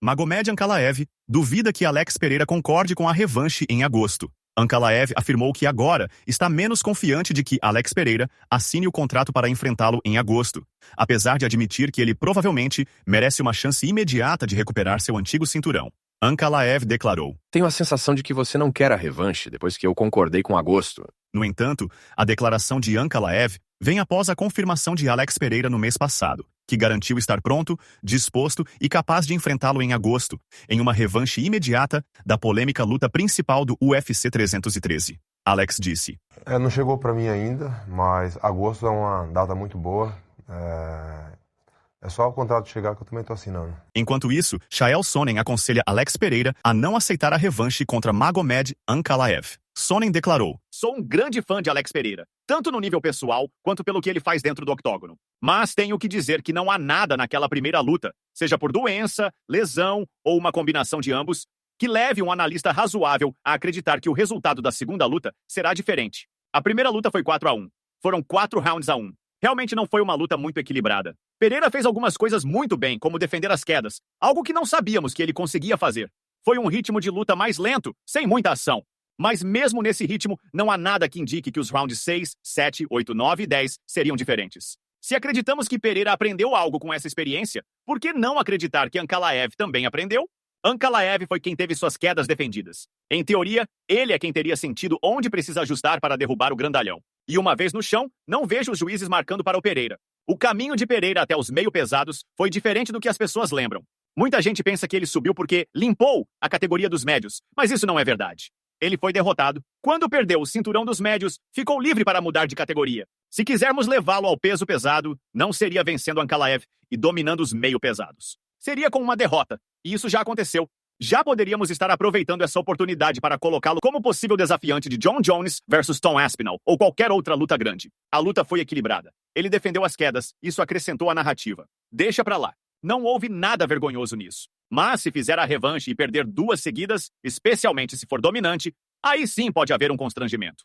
Magomed Ankalaev duvida que Alex Pereira concorde com a revanche em agosto. Ankalaev afirmou que agora está menos confiante de que Alex Pereira assine o contrato para enfrentá-lo em agosto, apesar de admitir que ele provavelmente merece uma chance imediata de recuperar seu antigo cinturão. Ankalaev declarou: "Tenho a sensação de que você não quer a revanche depois que eu concordei com agosto." No entanto, a declaração de Ankalaev vem após a confirmação de Alex Pereira no mês passado, que garantiu estar pronto, disposto e capaz de enfrentá-lo em agosto, em uma revanche imediata da polêmica luta principal do UFC 313. Alex disse: Não chegou para mim ainda, mas agosto é uma data muito boa. É só o contrato chegar que eu também tô assinando. Enquanto isso, Chael Sonnen aconselha Alex Pereira a não aceitar a revanche contra Magomed Ankalaev. Sonnen declarou: "Sou um grande fã de Alex Pereira, tanto no nível pessoal quanto pelo que ele faz dentro do octógono. Mas tenho que dizer que não há nada naquela primeira luta, seja por doença, lesão ou uma combinação de ambos, que leve um analista razoável a acreditar que o resultado da segunda luta será diferente. A primeira luta foi 4-1. Foram 4 rounds a 1. Realmente não foi uma luta muito equilibrada. Pereira fez algumas coisas muito bem, como defender as quedas, algo que não sabíamos que ele conseguia fazer. Foi um ritmo de luta mais lento, sem muita ação. Mas mesmo nesse ritmo, não há nada que indique que os rounds 6, 7, 8, 9 e 10 seriam diferentes. Se acreditamos que Pereira aprendeu algo com essa experiência, por que não acreditar que Ankalaev também aprendeu? Ankalaev foi quem teve suas quedas defendidas. Em teoria, ele é quem teria sentido onde precisa ajustar para derrubar o grandalhão. E uma vez no chão, não vejo os juízes marcando para o Pereira. O caminho de Pereira até os meio pesados foi diferente do que as pessoas lembram. Muita gente pensa que ele subiu porque limpou a categoria dos médios, mas isso não é verdade. Ele foi derrotado. Quando perdeu o cinturão dos médios, ficou livre para mudar de categoria. Se quisermos levá-lo ao peso pesado, não seria vencendo Ankalaev e dominando os meio pesados. Seria com uma derrota, e isso já aconteceu. Já poderíamos estar aproveitando essa oportunidade para colocá-lo como possível desafiante de John Jones versus Tom Aspinall ou qualquer outra luta grande. A luta foi equilibrada. Ele defendeu as quedas, isso acrescentou a narrativa. Deixa pra lá. Não houve nada vergonhoso nisso. Mas se fizer a revanche e perder 2 seguidas, especialmente se for dominante, aí sim pode haver um constrangimento.